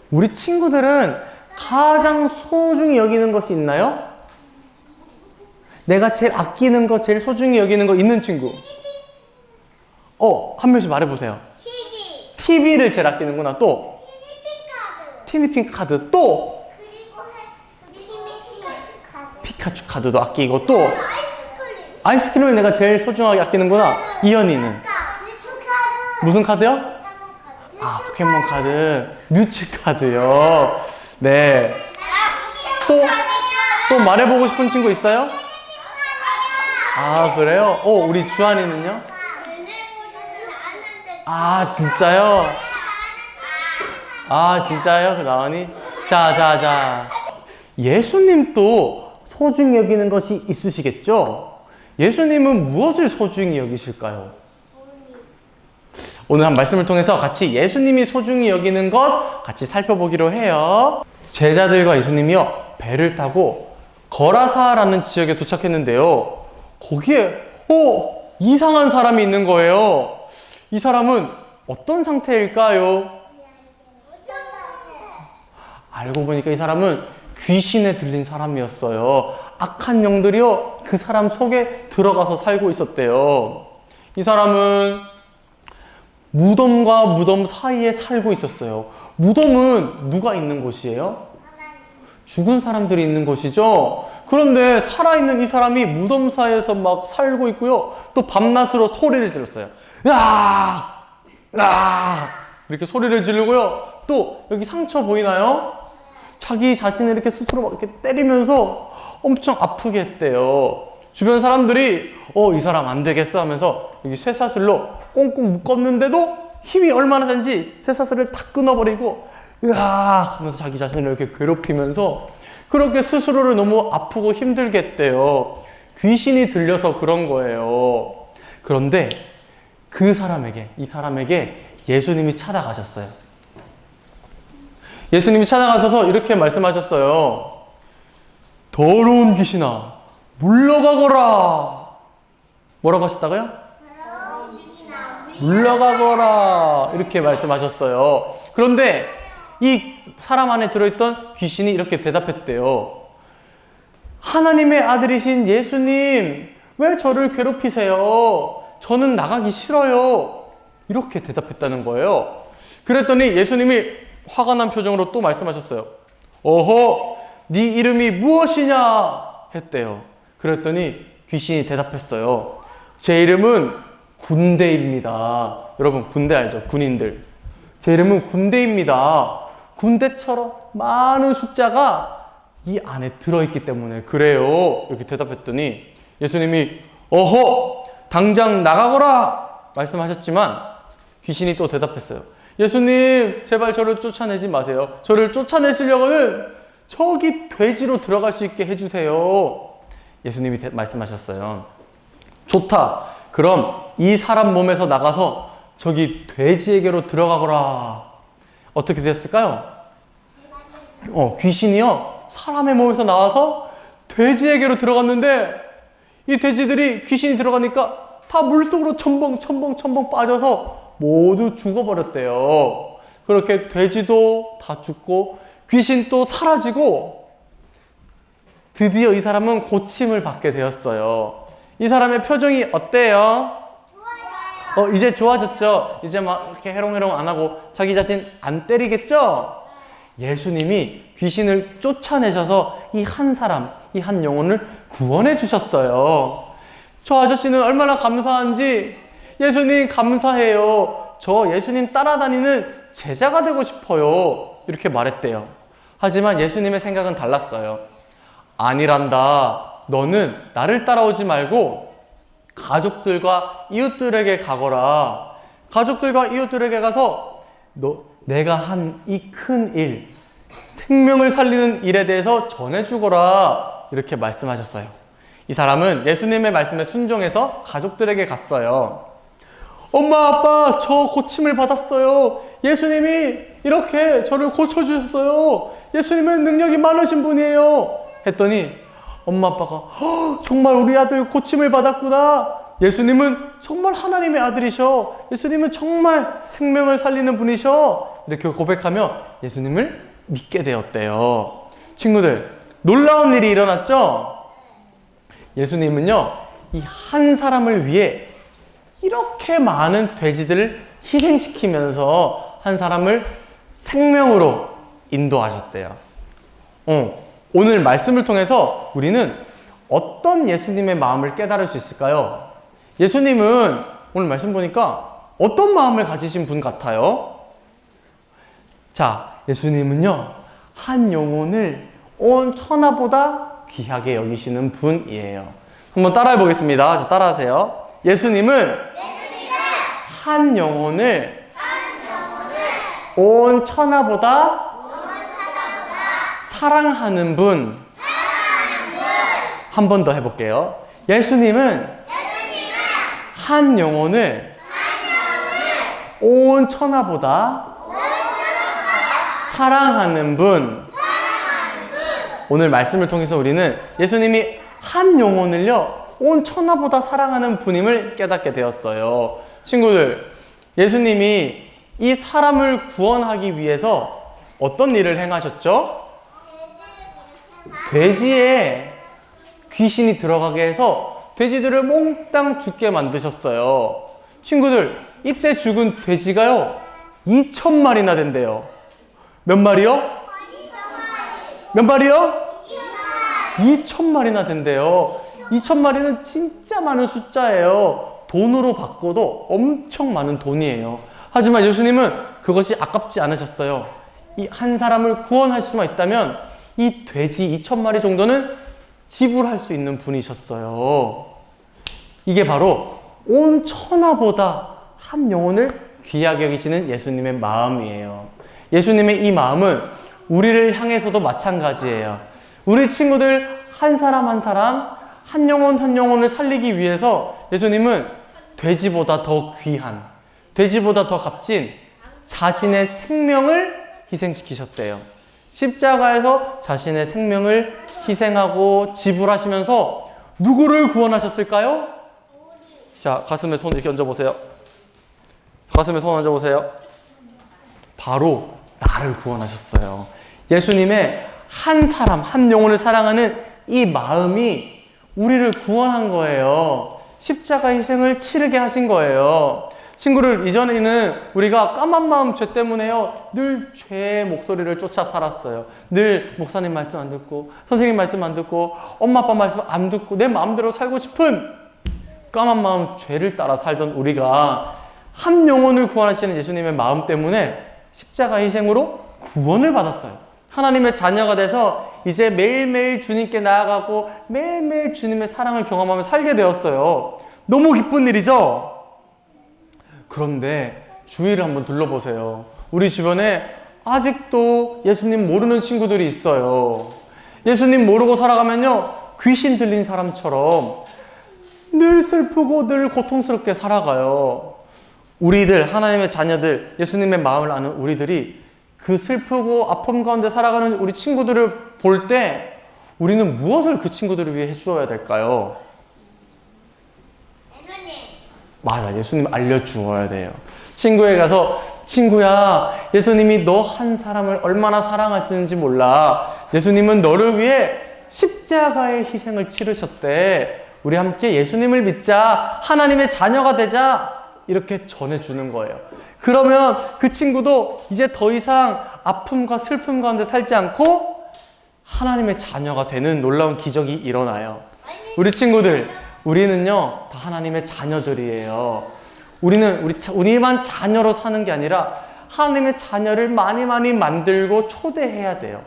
우리 친구들은 가장 소중히 여기는 것이 있나요? 내가 제일 아끼는 거, 제일 소중히 여기는 거 있는 친구? 한 명씩 말해보세요. TV. TV를 제일 아끼는구나. 또? 티니핑 카드. 또? 그리고 피카츄 카드. 피카츄 카드도 아끼고. 또? 아이스크림. 아이스크림을 내가 제일 소중하게 아끼는구나. 이현이는? 뮤츠 카드. 무슨 카드요? 포켓몬 카드. 아, 포켓몬 카드. 뮤츠 카드요. 네. 또 말해보고 싶은 친구 있어요? 아, 그래요? 우리 주한이는요? 아, 진짜요? 아, 진짜요? 그 나은이? 자. 예수님도 소중히 여기는 것이 있으시겠죠? 예수님은 무엇을 소중히 여기실까요? 오늘 한 말씀을 통해서 같이 예수님이 소중히 여기는 것 같이 살펴보기로 해요. 제자들과 예수님이요, 배를 타고 거라사라는 지역에 도착했는데요. 거기에 이상한 사람이 있는 거예요. 이 사람은 어떤 상태일까요? 알고 보니까 이 사람은 귀신에 들린 사람이었어요. 악한 영들이요, 그 사람 속에 들어가서 살고 있었대요. 이 사람은 무덤과 무덤 사이에 살고 있었어요. 무덤은 누가 있는 곳이에요? 죽은 사람들이 있는 곳이죠. 그런데 살아있는 이 사람이 무덤 사이에서 막 살고 있고요. 또 밤낮으로 소리를 질렀어요. 으악! 으악! 이렇게 소리를 지르고요. 또 여기 상처 보이나요? 자기 자신을 이렇게 스스로 막 이렇게 때리면서 엄청 아프게 했대요. 주변 사람들이 이 사람 안 되겠어 하면서 여기 쇠사슬로 꽁꽁 묶었는데도 힘이 얼마나 센지 쇠사슬을 탁 끊어버리고 으악 하면서 자기 자신을 이렇게 괴롭히면서 그렇게 스스로를 너무 아프고 힘들게 했대요. 귀신이 들려서 그런 거예요. 그런데 이 사람에게 예수님이 찾아가셨어요. 예수님이 찾아가셔서 이렇게 말씀하셨어요. 더러운 귀신아, 물러가거라. 뭐라고 하셨다고요? 물러가거라. 이렇게 말씀하셨어요. 그런데 이 사람 안에 들어있던 귀신이 이렇게 대답했대요. 하나님의 아들이신 예수님, 왜 저를 괴롭히세요? 저는 나가기 싫어요. 이렇게 대답했다는 거예요. 그랬더니 예수님이 화가 난 표정으로 또 말씀하셨어요. 어허, 네 이름이 무엇이냐? 했대요. 그랬더니 귀신이 대답했어요. 제 이름은 군대입니다. 여러분, 군대 알죠? 군인들. 제 이름은 군대입니다. 군대처럼 많은 숫자가 이 안에 들어있기 때문에 그래요. 이렇게 대답했더니 예수님이 어허, 당장 나가거라 말씀하셨지만 귀신이 또 대답했어요. 예수님, 제발 저를 쫓아내지 마세요. 저를 쫓아내시려고는 저기 돼지로 들어갈 수 있게 해주세요. 예수님이 말씀하셨어요. 좋다. 그럼 이 사람 몸에서 나가서 저기 돼지에게로 들어가거라. 어떻게 됐을까요? 귀신이요, 사람의 몸에서 나와서 돼지에게로 들어갔는데 이 돼지들이 귀신이 들어가니까 다 물속으로 첨벙 빠져서 모두 죽어버렸대요. 그렇게 돼지도 다 죽고 귀신도 사라지고 드디어 이 사람은 고침을 받게 되었어요. 이 사람의 표정이 어때요? 좋아요. 이제 좋아졌죠? 이제 막 이렇게 해롱해롱 안 하고 자기 자신 안 때리겠죠? 예수님이 귀신을 쫓아내셔서 이 한 사람, 이 한 영혼을 구원해 주셨어요. 저 아저씨는 얼마나 감사한지, 예수님 감사해요. 저 예수님 따라다니는 제자가 되고 싶어요. 이렇게 말했대요. 하지만 예수님의 생각은 달랐어요. 아니란다. 너는 나를 따라오지 말고 가족들과 이웃들에게 가거라. 가족들과 이웃들에게 가서 내가 한 이 큰 일, 생명을 살리는 일에 대해서 전해주거라. 이렇게 말씀하셨어요. 이 사람은 예수님의 말씀에 순종해서 가족들에게 갔어요. 엄마, 아빠, 저 고침을 받았어요. 예수님이 이렇게 저를 고쳐주셨어요. 예수님은 능력이 많으신 분이에요. 했더니 엄마, 아빠가 정말 우리 아들 고침을 받았구나. 예수님은 정말 하나님의 아들이셔. 예수님은 정말 생명을 살리는 분이셔. 이렇게 고백하며 예수님을 믿게 되었대요. 친구들, 놀라운 일이 일어났죠? 예수님은요, 이 한 사람을 위해 이렇게 많은 돼지들을 희생시키면서 한 사람을 생명으로 인도하셨대요. 오늘 말씀을 통해서 우리는 어떤 예수님의 마음을 깨달을 수 있을까요? 예수님은 오늘 말씀 보니까 어떤 마음을 가지신 분 같아요? 자, 예수님은요, 한 영혼을 온 천하보다 귀하게 여기시는 분이에요. 한번 따라해 보겠습니다. 자, 따라하세요. 예수님은 한 영혼을 온 천하보다 사랑하는 분. 한 번 더 해볼게요. 예수님은 한 영혼을 온 천하보다 사랑하는 분. 오늘 말씀을 통해서 우리는 예수님이 한 영혼을요, 온 천하보다 사랑하는 분임을 깨닫게 되었어요. 친구들, 예수님이 이 사람을 구원하기 위해서 어떤 일을 행하셨죠? 돼지에 귀신이 들어가게 해서 돼지들을 몽땅 죽게 만드셨어요. 친구들, 이때 죽은 돼지가요, 2,000마리나 된대요. 몇 마리요? 몇 마리요? 2,000마리나 된대요. 2,000마리는 진짜 많은 숫자예요. 돈으로 바꿔도 엄청 많은 돈이에요. 하지만 예수님은 그것이 아깝지 않으셨어요. 이 한 사람을 구원할 수만 있다면 이 돼지 2,000마리 정도는 지불할 수 있는 분이셨어요. 이게 바로 온 천하보다 한 영혼을 귀하게 여기시는 예수님의 마음이에요. 예수님의 이 마음은 우리를 향해서도 마찬가지예요. 우리 친구들 한 사람 한 사람, 한 영혼 한 영혼을 살리기 위해서 예수님은 돼지보다 더 귀한, 돼지보다 더 값진 자신의 생명을 희생시키셨대요. 십자가에서 자신의 생명을 희생하고 지불하시면서 누구를 구원하셨을까요? 자, 가슴에 손 이렇게 얹어보세요. 가슴에 손 얹어보세요. 바로 나를 구원하셨어요. 예수님의 한 사람, 한 영혼을 사랑하는 이 마음이 우리를 구원한 거예요. 십자가 희생을 치르게 하신 거예요. 친구를, 이전에는 우리가 까만 마음 죄 때문에요, 늘 죄의 목소리를 쫓아 살았어요. 늘 목사님 말씀 안 듣고, 선생님 말씀 안 듣고, 엄마 아빠 말씀 안 듣고, 내 마음대로 살고 싶은 까만 마음 죄를 따라 살던 우리가 한 영혼을 구원하시는 예수님의 마음 때문에 십자가 희생으로 구원을 받았어요. 하나님의 자녀가 돼서 이제 매일매일 주님께 나아가고 매일매일 주님의 사랑을 경험하며 살게 되었어요. 너무 기쁜 일이죠? 그런데 주위를 한번 둘러보세요. 우리 주변에 아직도 예수님 모르는 친구들이 있어요. 예수님 모르고 살아가면요, 귀신 들린 사람처럼 늘 슬프고 늘 고통스럽게 살아가요. 우리들, 하나님의 자녀들, 예수님의 마음을 아는 우리들이 그 슬프고 아픔 가운데 살아가는 우리 친구들을 볼 때 우리는 무엇을 그 친구들을 위해 해주어야 될까요? 예수님. 맞아, 예수님 알려주어야 돼요. 친구에 가서, 친구야, 예수님이 너 한 사람을 얼마나 사랑하시는지 몰라. 예수님은 너를 위해 십자가의 희생을 치르셨대. 우리 함께 예수님을 믿자. 하나님의 자녀가 되자. 이렇게 전해주는 거예요. 그러면 그 친구도 이제 더 이상 아픔과 슬픔 가운데 살지 않고 하나님의 자녀가 되는 놀라운 기적이 일어나요. 우리 친구들, 우리는요, 다 하나님의 자녀들이에요. 우리만 자녀로 사는 게 아니라 하나님의 자녀를 많이 만들고 초대해야 돼요.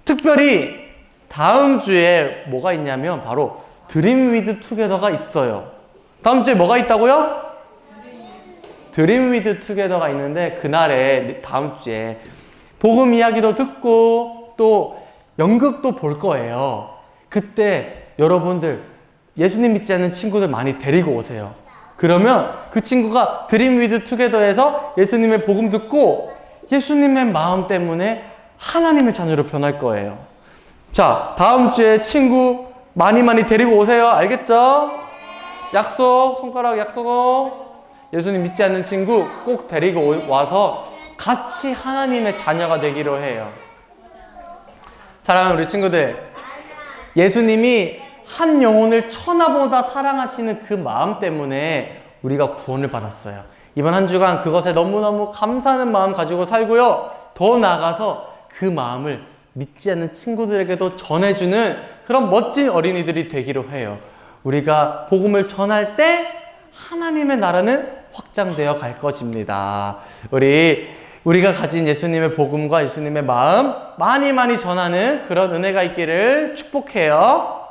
특별히 다음 주에 뭐가 있냐면 바로 드림 위드 투게더가 있어요. 다음 주에 뭐가 있다고요? 드림 위드 투게더가 있는데 그날에 다음 주에 복음 이야기도 듣고 또 연극도 볼 거예요. 그때 여러분들 예수님 믿지 않는 친구들 많이 데리고 오세요. 그러면 그 친구가 드림 위드 투게더에서 예수님의 복음 듣고 예수님의 마음 때문에 하나님의 자녀로 변할 거예요. 자, 다음 주에 친구 많이 데리고 오세요. 알겠죠? 약속, 손가락 약속. 예수님 믿지 않는 친구 꼭 데리고 와서 같이 하나님의 자녀가 되기로 해요. 사랑하는 우리 친구들, 예수님이 한 영혼을 천하보다 사랑하시는 그 마음 때문에 우리가 구원을 받았어요. 이번 한 주간 그것에 너무너무 감사하는 마음 가지고 살고요. 더 나아가서 그 마음을 믿지 않는 친구들에게도 전해주는 그런 멋진 어린이들이 되기로 해요. 우리가 복음을 전할 때 하나님의 나라는 확장되어 갈 것입니다. 우리가 가진 예수님의 복음과 예수님의 마음 많이 전하는 그런 은혜가 있기를 축복해요.